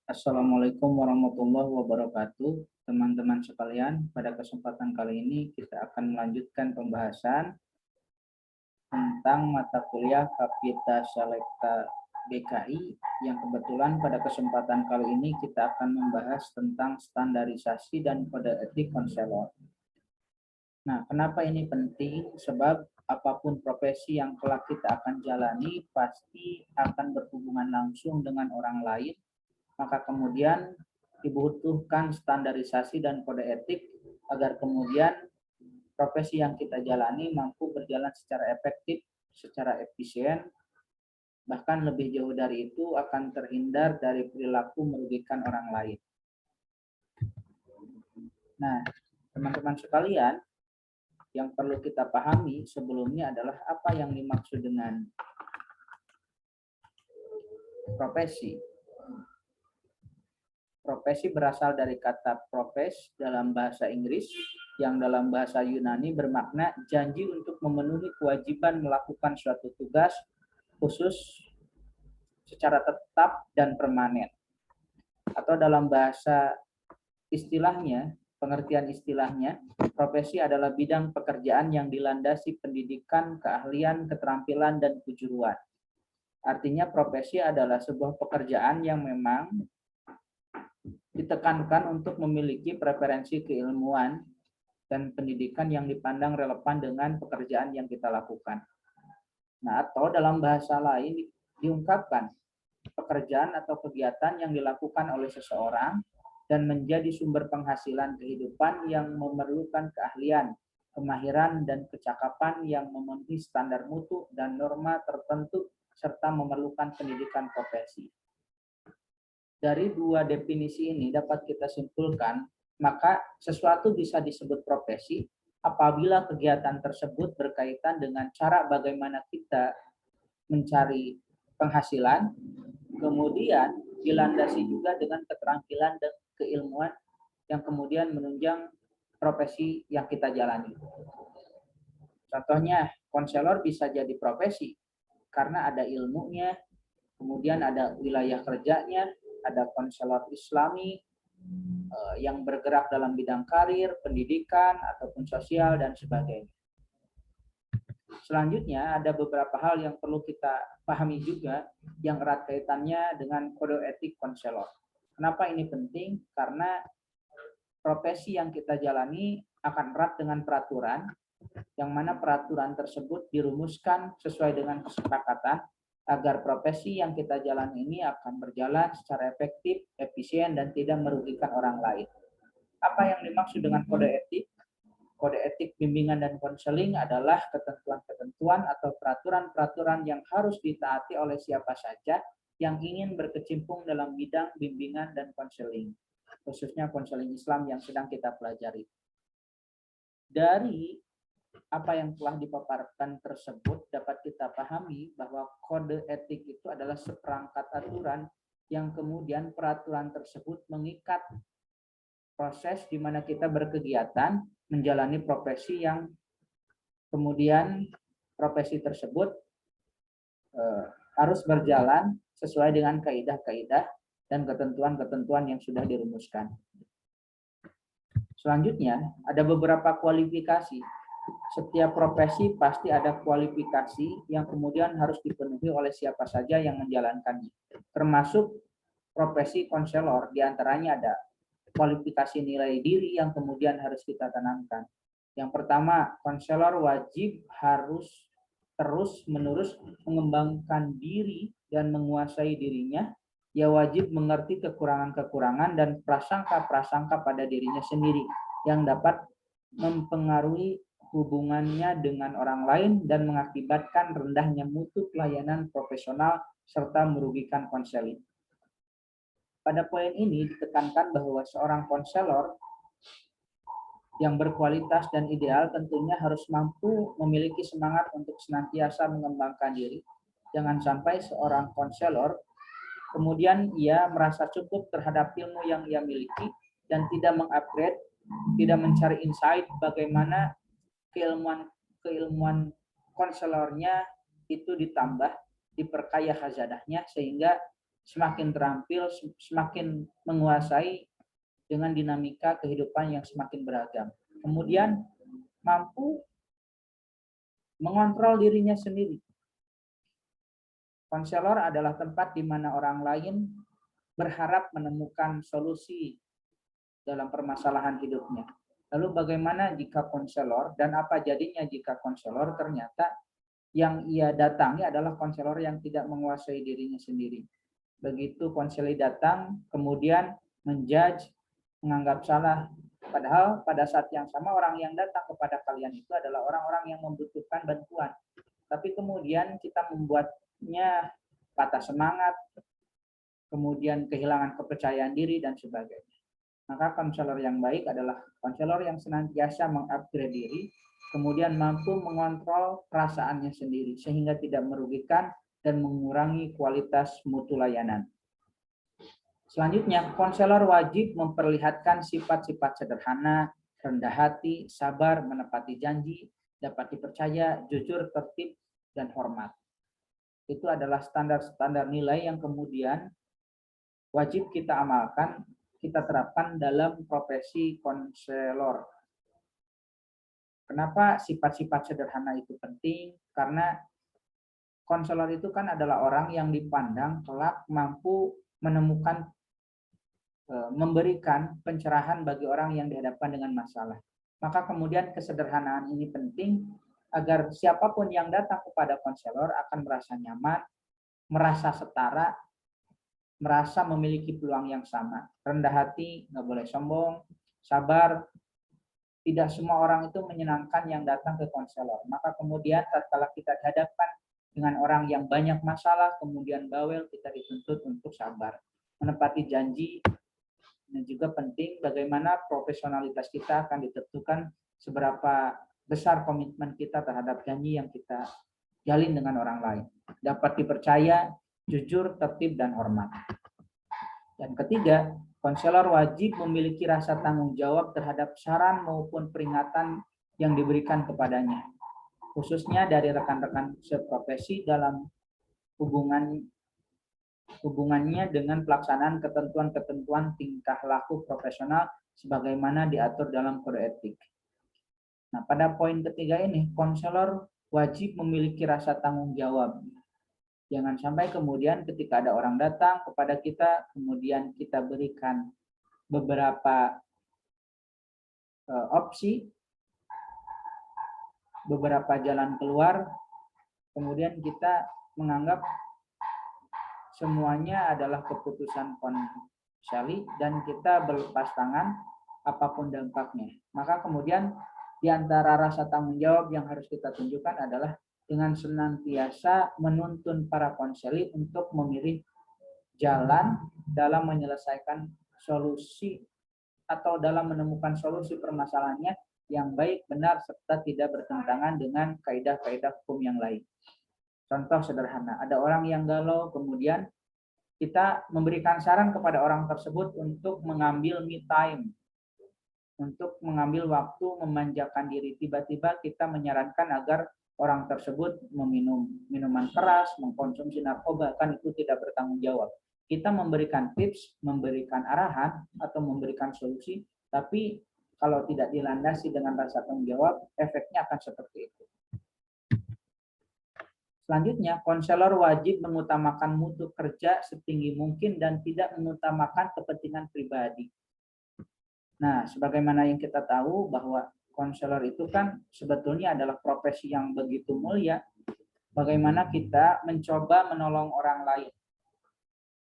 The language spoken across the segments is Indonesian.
Assalamualaikum warahmatullahi wabarakatuh. Teman-teman sekalian, pada kesempatan kali ini kita akan melanjutkan pembahasan tentang mata kuliah Kapita Selekta BKI yang kebetulan pada kesempatan kali ini kita akan membahas tentang standarisasi dan kode etik konselor. Nah, kenapa ini penting? Sebab apapun profesi yang kelak kita akan jalani pasti akan berhubungan langsung dengan orang lain, maka kemudian dibutuhkan standarisasi dan kode etik agar kemudian profesi yang kita jalani mampu berjalan secara efektif, secara efisien, bahkan lebih jauh dari itu akan terhindar dari perilaku merugikan orang lain. Nah, teman-teman sekalian, yang perlu kita pahami sebelumnya adalah apa yang dimaksud dengan profesi. Profesi berasal dari kata profes dalam bahasa Inggris yang dalam bahasa Yunani bermakna janji untuk memenuhi kewajiban melakukan suatu tugas khusus secara tetap dan permanen. Atau dalam bahasa istilahnya, pengertian istilahnya, profesi adalah bidang pekerjaan yang dilandasi pendidikan, keahlian, keterampilan, dan kejuruan. Artinya profesi adalah sebuah pekerjaan yang memang ditekankan untuk memiliki preferensi keilmuan dan pendidikan yang dipandang relevan dengan pekerjaan yang kita lakukan. Nah, atau dalam bahasa lain diungkapkan pekerjaan atau kegiatan yang dilakukan oleh seseorang dan menjadi sumber penghasilan kehidupan yang memerlukan keahlian, kemahiran, dan kecakapan yang memenuhi standar mutu dan norma tertentu serta memerlukan pendidikan profesi. Dari dua definisi ini dapat kita simpulkan, maka sesuatu bisa disebut profesi apabila kegiatan tersebut berkaitan dengan cara bagaimana kita mencari penghasilan, kemudian dilandasi juga dengan keterampilan dan keilmuan yang kemudian menunjang profesi yang kita jalani. Contohnya, konselor bisa jadi profesi karena ada ilmunya, kemudian ada wilayah kerjanya, ada konselor Islami yang bergerak dalam bidang karir, pendidikan, ataupun sosial, dan sebagainya. Selanjutnya, ada beberapa hal yang perlu kita pahami juga yang erat kaitannya dengan kode etik konselor. Kenapa ini penting? Karena profesi yang kita jalani akan erat dengan peraturan, yang mana peraturan tersebut dirumuskan sesuai dengan kesepakatan agar profesi yang kita jalani ini akan berjalan secara efektif, efisien, dan tidak merugikan orang lain. Apa yang dimaksud dengan kode etik? Kode etik bimbingan dan konseling adalah ketentuan-ketentuan atau peraturan-peraturan yang harus ditaati oleh siapa saja yang ingin berkecimpung dalam bidang bimbingan dan konseling, khususnya konseling Islam yang sedang kita pelajari. Dari apa yang telah dipaparkan tersebut dapat kita pahami bahwa kode etik itu adalah seperangkat aturan yang kemudian peraturan tersebut mengikat proses di mana kita berkegiatan menjalani profesi yang kemudian profesi tersebut harus berjalan sesuai dengan kaidah-kaidah dan ketentuan-ketentuan yang sudah dirumuskan. Selanjutnya, ada beberapa kualifikasi. Setiap profesi pasti ada kualifikasi yang kemudian harus dipenuhi oleh siapa saja yang menjalankannya. Termasuk profesi konselor, diantaranya ada kualifikasi nilai diri yang kemudian harus kita tanamkan. Yang pertama, konselor wajib harus terus-menerus mengembangkan diri dan menguasai dirinya. Ia wajib mengerti kekurangan-kekurangan dan prasangka-prasangka pada dirinya sendiri yang dapat mempengaruhi hubungannya dengan orang lain dan mengakibatkan rendahnya mutu pelayanan profesional serta merugikan konseling. Pada poin ini ditekankan bahwa seorang konselor yang berkualitas dan ideal tentunya harus mampu memiliki semangat untuk senantiasa mengembangkan diri. Jangan sampai seorang konselor kemudian ia merasa cukup terhadap ilmu yang ia miliki dan tidak mengupgrade, tidak mencari insight bagaimana keilmuan konselornya itu ditambah, diperkaya khazanahnya sehingga semakin terampil, semakin menguasai dengan dinamika kehidupan yang semakin beragam. Kemudian mampu mengontrol dirinya sendiri. Konselor adalah tempat di mana orang lain berharap menemukan solusi dalam permasalahan hidupnya. Lalu bagaimana jika konselor, dan apa jadinya jika konselor ternyata yang ia datangi adalah konselor yang tidak menguasai dirinya sendiri. Begitu konselor datang, kemudian menjudge, menganggap salah. Padahal pada saat yang sama orang yang datang kepada kalian itu adalah orang-orang yang membutuhkan bantuan. Tapi kemudian kita membuatnya patah semangat, kemudian kehilangan kepercayaan diri dan sebagainya. Maka konselor yang baik adalah konselor yang senantiasa mengupgrade diri, kemudian mampu mengontrol perasaannya sendiri sehingga tidak merugikan dan mengurangi kualitas mutu layanan. Selanjutnya, konselor wajib memperlihatkan sifat-sifat sederhana, rendah hati, sabar, menepati janji, dapat dipercaya, jujur, tertib, dan hormat. Itu adalah standar-standar nilai yang kemudian wajib kita amalkan, kita terapkan dalam profesi konselor. Kenapa sifat-sifat sederhana itu penting? Karena konselor itu kan adalah orang yang dipandang kelak mampu menemukan, memberikan pencerahan bagi orang yang dihadapkan dengan masalah. Maka kemudian kesederhanaan ini penting agar siapapun yang datang kepada konselor akan merasa nyaman, merasa setara, merasa memiliki peluang yang sama. Rendah hati, nggak boleh sombong, sabar. Tidak semua orang itu menyenangkan yang datang ke konselor. Maka kemudian tatkala kita dihadapkan dengan orang yang banyak masalah, kemudian bawel, kita dituntut untuk sabar, menepati janji, dan juga penting bagaimana profesionalitas kita akan ditentukan seberapa besar komitmen kita terhadap janji yang kita jalin dengan orang lain. Dapat dipercaya, jujur, tertib, dan hormat. Dan ketiga, konselor wajib memiliki rasa tanggung jawab terhadap saran maupun peringatan yang diberikan kepadanya, khususnya dari rekan-rekan seprofesi dalam hubungannya dengan pelaksanaan ketentuan-ketentuan tingkah laku profesional sebagaimana diatur dalam kode etik. Nah, pada poin ketiga ini, konselor wajib memiliki rasa tanggung jawab. Jangan sampai kemudian ketika ada orang datang kepada kita, kemudian kita berikan beberapa opsi, beberapa jalan keluar, kemudian kita menganggap semuanya adalah keputusan konseli dan kita berlepas tangan apapun dampaknya. Maka kemudian di antara rasa tanggung jawab yang harus kita tunjukkan adalah dengan senantiasa menuntun para konseli untuk memilih jalan dalam menyelesaikan solusi atau dalam menemukan solusi permasalahannya yang baik, benar, serta tidak bertentangan dengan kaidah-kaidah hukum yang lain. Contoh sederhana, ada orang yang galau, kemudian kita memberikan saran kepada orang tersebut untuk mengambil me time, untuk mengambil waktu memanjakan diri. Tiba-tiba kita menyarankan agar orang tersebut meminum minuman keras, mengkonsumsi narkoba, kan itu tidak bertanggung jawab. Kita memberikan tips, memberikan arahan, atau memberikan solusi, tapi kalau tidak dilandasi dengan rasa tanggung jawab, efeknya akan seperti itu. Selanjutnya, konselor wajib mengutamakan mutu kerja setinggi mungkin dan tidak mengutamakan kepentingan pribadi. Nah, sebagaimana yang kita tahu bahwa konselor itu kan sebetulnya adalah profesi yang begitu mulia. Bagaimana kita mencoba menolong orang lain.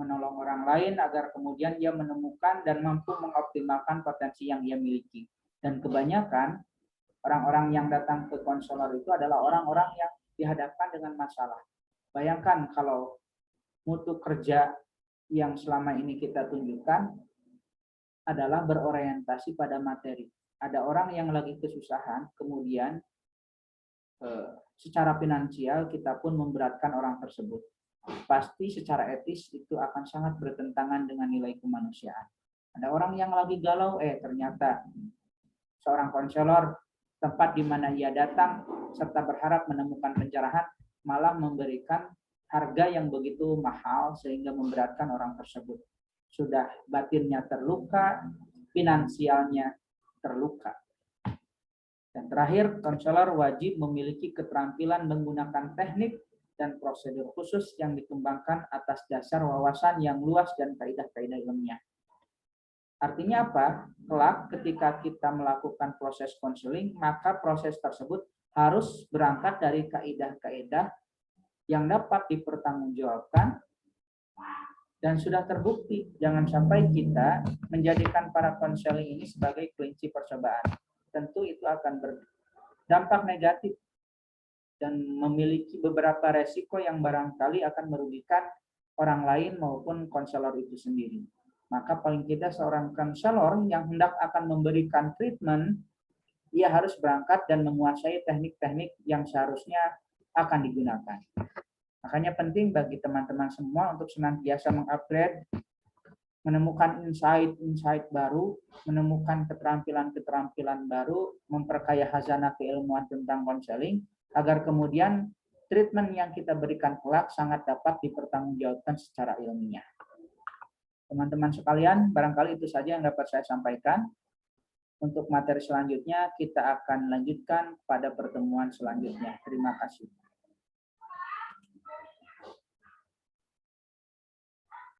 Menolong orang lain agar kemudian dia menemukan dan mampu mengoptimalkan potensi yang dia miliki. Dan kebanyakan orang-orang yang datang ke konselor itu adalah orang-orang yang dihadapkan dengan masalah. Bayangkan kalau mutu kerja yang selama ini kita tunjukkan adalah berorientasi pada materi. Ada orang yang lagi kesusahan, kemudian secara finansial kita pun memberatkan orang tersebut. Pasti secara etis itu akan sangat bertentangan dengan nilai kemanusiaan. Ada orang yang lagi galau, ternyata seorang konselor tempat di mana ia datang serta berharap menemukan pencerahan malah memberikan harga yang begitu mahal sehingga memberatkan orang tersebut. Sudah batinnya terluka, finansialnya terluka. Dan terakhir, konselor wajib memiliki keterampilan menggunakan teknik dan prosedur khusus yang dikembangkan atas dasar wawasan yang luas dan kaidah-kaidah ilmiah. Artinya apa? Kelak ketika kita melakukan proses konseling, maka proses tersebut harus berangkat dari kaidah-kaidah yang dapat dipertanggungjawabkan dan sudah terbukti. Jangan sampai kita menjadikan para konseling ini sebagai kelinci percobaan. Tentu itu akan berdampak negatif dan memiliki beberapa resiko yang barangkali akan merugikan orang lain maupun konselor itu sendiri. Maka paling tidak seorang konselor yang hendak akan memberikan treatment, ia harus berangkat dan menguasai teknik-teknik yang seharusnya akan digunakan. Makanya penting bagi teman-teman semua untuk senantiasa mengupgrade, menemukan insight-insight baru, menemukan keterampilan-keterampilan baru, memperkaya khazanah keilmuan tentang konseling, agar kemudian treatment yang kita berikan kelak sangat dapat dipertanggungjawabkan secara ilmiah. Teman-teman sekalian, barangkali itu saja yang dapat saya sampaikan. Untuk materi selanjutnya, kita akan lanjutkan pada pertemuan selanjutnya. Terima kasih.